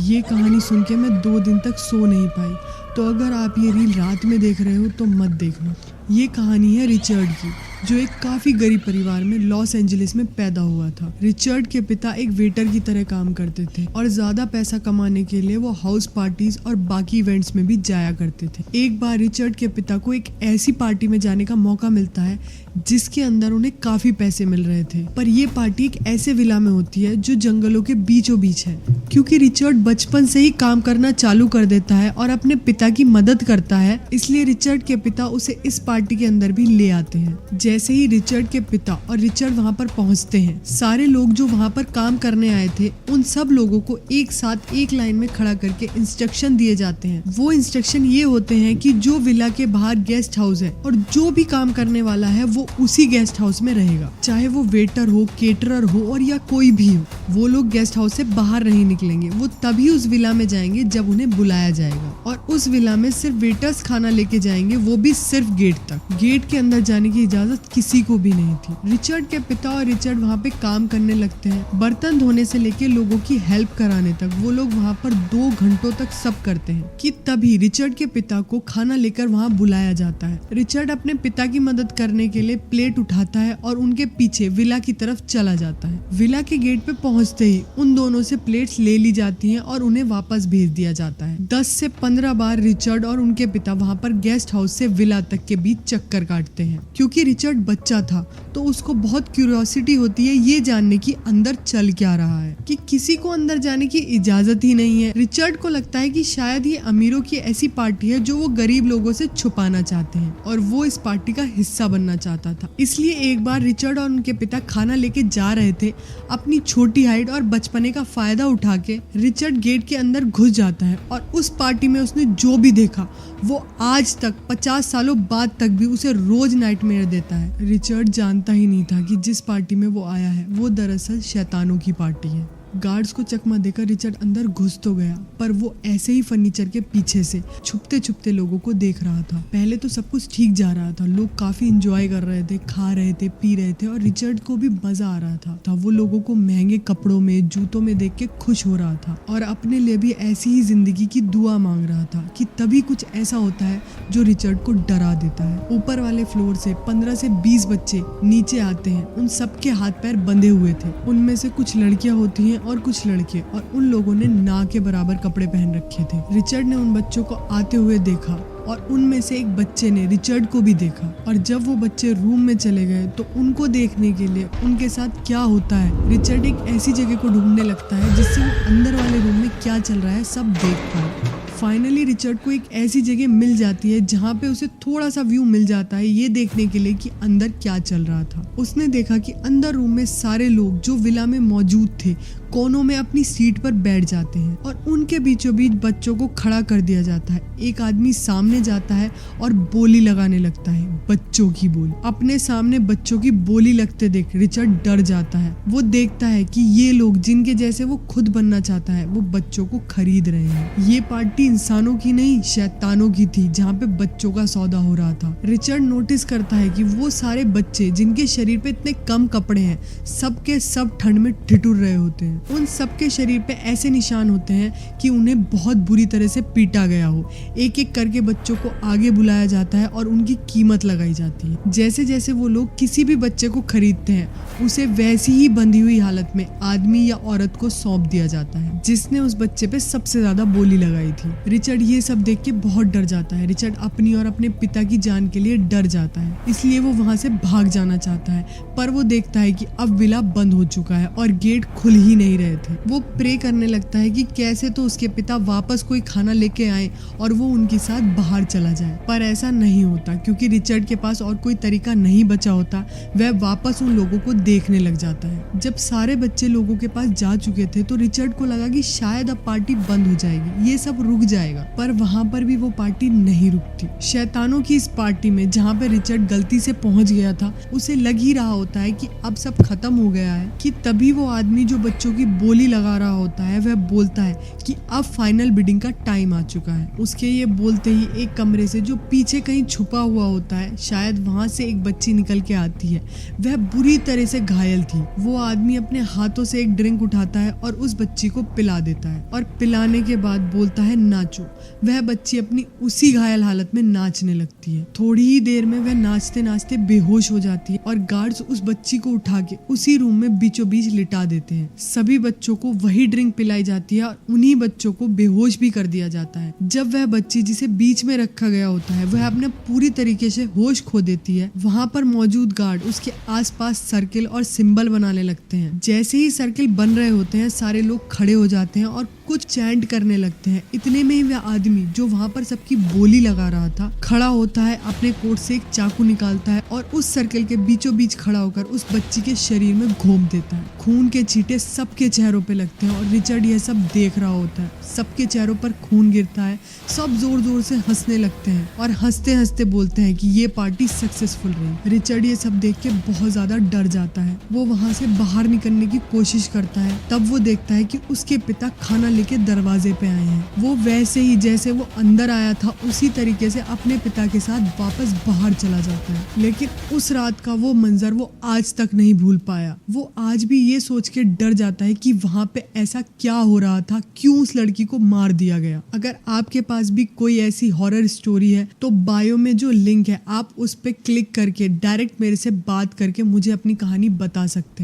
ये कहानी सुन के मैं 2 दिन तक सो नहीं पाई। तो अगर आप ये रील रात में देख रहे हो तो मत देखना। ये कहानी है रिचर्ड की, जो एक काफ़ी गरीब परिवार में लॉस एंजलिस में पैदा हुआ था। रिचर्ड के पिता एक वेटर की तरह काम करते थे और ज़्यादा पैसा कमाने के लिए वो हाउस पार्टीज और बाकी इवेंट्स में भी जाया करते थे। एक बार रिचर्ड के पिता को एक ऐसी पार्टी में जाने का मौका मिलता है जिसके अंदर उन्हें काफ़ी पैसे मिल रहे थे, पर ये पार्टी एक ऐसे विला में होती है जो जंगलों के बीचों बीच है। क्योंकि रिचर्ड बचपन से ही काम करना चालू कर देता है और अपने पिता की मदद करता है, इसलिए रिचर्ड के पिता उसे इस पार्टी के अंदर भी ले आते हैं। जैसे ही रिचर्ड के पिता और रिचर्ड वहाँ पर पहुँचते हैं, सारे लोग जो वहाँ पर काम करने आए थे उन सब लोगों को एक साथ एक लाइन में खड़ा करके इंस्ट्रक्शन दिए जाते हैं। वो इंस्ट्रक्शन ये होते हैं कि जो विला के बाहर गेस्ट हाउस है और जो भी काम करने वाला है वो उसी गेस्ट हाउस में रहेगा, चाहे वो वेटर हो, केटरर हो और या कोई भी हो। वो लोग गेस्ट हाउस से बाहर नहीं निकलेंगे, वो तभी उस विला में जाएंगे जब उन्हें बुलाया जाएगा। और उस विला में सिर्फ वेटर्स खाना लेके जाएंगे, वो भी सिर्फ गेट तक। गेट के अंदर जाने की इजाजत किसी को भी नहीं थी। रिचर्ड के पिता और रिचर्ड वहाँ पे काम करने लगते हैं। बर्तन धोने से लेके लोगों की हेल्प कराने तक वो लोग वहाँ पर 2 घंटों तक सब करते हैं कि तभी रिचर्ड के पिता को खाना लेकर वहाँ बुलाया जाता है। रिचर्ड अपने पिता की मदद करने के लिए प्लेट उठाता है और उनके पीछे विला की तरफ चला जाता है। विला के गेट पे पहुंचते ही उन दोनों से प्लेट्स ले ली जाती हैं और उन्हें वापस भेज दिया जाता है। 10 से 15 बार रिचर्ड और उनके पिता वहां पर गेस्ट हाउस से विला तक के बीच चक्कर काटते हैं। क्योंकि रिचर्ड बच्चा था तो उसको बहुत क्यूरियोसिटी होती है ये जानने की अंदर चल क्या रहा है, कि किसी को अंदर जाने की इजाजत ही नहीं है। रिचर्ड को लगता है कि शायद ये अमीरों की ऐसी पार्टी है जो वो गरीब लोगों से छुपाना चाहते हैं और वो इस पार्टी का हिस्सा बनना चाहता था। इसलिए एक बार रिचर्ड और उनके पिता खाना लेके जा रहे थे। अपनी छोटी हाइट और बचपने का फायदा उठा के रिचर्ड गेट के अंदर घुस जाता है और उस पार्टी में उसने जो भी देखा वो आज तक 50 सालों बाद तक भी उसे रोज नाइटमेयर देता है। रिचर्ड जानता ही नहीं था कि जिस पार्टी में वो आया है वो दरअसल शैतानों की पार्टी है। गार्ड्स को चकमा देकर रिचर्ड अंदर घुस तो गया, पर वो ऐसे ही फर्नीचर के पीछे से छुपते छुपते लोगों को देख रहा था। पहले तो सब कुछ ठीक जा रहा था, लोग काफी एंजॉय कर रहे थे, खा रहे थे, पी रहे थे और रिचर्ड को भी मजा आ रहा था। वो लोगों को महंगे कपड़ों में, जूतों में देख के खुश हो रहा था और अपने लिए भी ऐसी ही जिंदगी की दुआ मांग रहा था कि तभी कुछ ऐसा होता है जो रिचर्ड को डरा देता है। ऊपर वाले फ्लोर से 15 से 20 बच्चे नीचे आते हैं। उन सबके हाथ पैर बंधे हुए थे। उनमें से कुछ लड़कियां होती हैं और कुछ लड़के, और उन लोगों ने ना के बराबर कपड़े पहन रखे थे। रिचर्ड ने उन बच्चों को आते हुए देखा और उनमें से एक बच्चे ने रिचर्ड को भी देखा। और जब वो बच्चे रूम में चले गए तो उनको देखने के लिए उनके साथ क्या होता है, रिचर्ड एक ऐसी जगह को ढूंढने लगता है जिससे वो अंदर वाले रूम में क्या चल रहा है सब देख पाए। फाइनली रिचर्ड को एक ऐसी जगह मिल जाती है जहाँ पे उसे थोड़ा सा व्यू मिल जाता है ये देखने के लिए कि अंदर क्या चल रहा था। उसने देखा कि अंदर रूम में सारे लोग जो विला में मौजूद थे कोनों में अपनी सीट पर बैठ जाते हैं और उनके बीचों बीच बच्चों को खड़ा कर दिया जाता है। एक आदमी सामने जाता है और बोली लगाने लगता है, बच्चों की बोली। अपने सामने बच्चों की बोली लगते देख रिचर्ड डर जाता है। वो देखता है कि ये लोग जिनके जैसे वो खुद बनना चाहता है वो बच्चों को खरीद रहे हैं। ये पार्टी इंसानों की नहीं शैतानों की थी जहाँ पे बच्चों का सौदा हो रहा था। रिचर्ड नोटिस करता है कि वो सारे बच्चे जिनके शरीर पे इतने कम कपड़े हैं सबके सब ठंड में ठिठुर रहे होते हैं। उन सबके शरीर पे ऐसे निशान होते हैं कि उन्हें बहुत बुरी तरह से पीटा गया हो। एक एक करके बच्चों को आगे बुलाया जाता है और उनकी कीमत लगाई जाती है। जैसे जैसे वो लोग किसी भी बच्चे को खरीदते हैं उसे वैसी ही बंधी हुई हालत में आदमी या औरत को सौंप दिया जाता है जिसने उस बच्चे पे सबसे ज्यादा बोली लगाई थी। रिचर्ड ये सब देख के बहुत डर जाता है। रिचर्ड अपनी और अपने पिता की जान के लिए डर जाता है, इसलिए वो वहां से भाग जाना चाहता है, पर वो देखता है कि अब विला बंद हो चुका है और गेट खुल ही नहीं रहे थे। वो प्रे करने लगता है कि कैसे तो उसके पिता वापस कोई खाना लेके आए और वो उनके साथ बाहर चला जाए, पर ऐसा नहीं होता क्योंकि रिचर्ड के पास और कोई तरीका नहीं बचा होता। वह वापस उन लोगों को देखने लग जाता है। जब सारे बच्चे लोगों के पास जा चुके थे तो रिचर्ड को लगा कि शायद अब पार्टी बंद हो जाएगी, ये सब रुक जाएगा, पर वहां पर भी वो पार्टी नहीं रुकती। शैतानों की इस पार्टी में जहाँ पे रिचर्ड गलती से पहुंच गया था उसे लग ही रहा होता है कि अब सब खत्म हो गया है कि तभी वो आदमी जो बच्चों की की बोली लगा रहा होता है वह बोलता है कि अब फाइनल बिडिंग का टाइम आ चुका है। उसके ये बोलते ही एक कमरे से जो पीछे कहीं छुपा हुआ होता है, शायद वहां से एक बच्ची निकल के आती है। वह बुरी तरह से घायल थी। वो आदमी अपने हाथों से एक ड्रिंक उठाता है और उस बच्ची को पिला देता है और पिलाने के बाद बोलता है नाचो। वह बच्ची अपनी उसी घायल हालत में नाचने लगती है। थोड़ी ही देर में वह नाचते नाचते बेहोश हो जाती है और गार्ड्स उस बच्ची को उठा के उसी रूम में बीचों बीच लिटा देते हैं। सभी बच्चों को वही ड्रिंक पिलाई जाती है और उन्हीं बच्चों को बेहोश भी कर दिया जाता है। जब वह बच्ची जिसे बीच में रखा गया होता है वह अपने पूरी तरीके से होश खो देती है, वहां पर मौजूद गार्ड उसके आसपास सर्किल और सिंबल बनाने लगते हैं। जैसे ही सर्किल बन रहे होते हैं सारे लोग खड़े हो जाते हैं और कुछ चैंट करने लगते हैं। इतने में ही वह आदमी जो वहां पर सबकी बोली लगा रहा था खड़ा होता है, अपने कोट से एक चाकू निकालता है और उस सर्किल के बीचों बीच खड़ा होकर उस बच्ची के शरीर में घोंप देता है। खून के छींटे सबके चेहरों पे लगते हैं और रिचर्ड यह सब देख रहा होता है। सबके चेहरों पर खून गिरता है, सब जोर जोर से हंसने लगते हैं और हंसते हंसते बोलते हैं कि ये पार्टी सक्सेसफुल रही। रिचर्ड ये सब देख के बहुत ज्यादा डर जाता है। वो वहां से बाहर निकलने की कोशिश करता है, तब वो देखता है कि उसके पिता खाना लेके दरवाजे पे आए हैं। वो वैसे ही जैसे वो अंदर आया था उसी तरीके से अपने पिता के साथ वापस बाहर चला जाता है। लेकिन उस रात का वो मंजर वो आज तक नहीं भूल पाया। वो आज भी ये सोच के डर जाता है कि वहां पे ऐसा क्या हो रहा था, क्यों उस लड़की को मार दिया गया। अगर आपके पास भी कोई ऐसी हॉरर स्टोरी है तो बायो में जो लिंक है आप उस पे क्लिक करके डायरेक्ट मेरे से बात करके मुझे अपनी कहानी बता सकते हैं।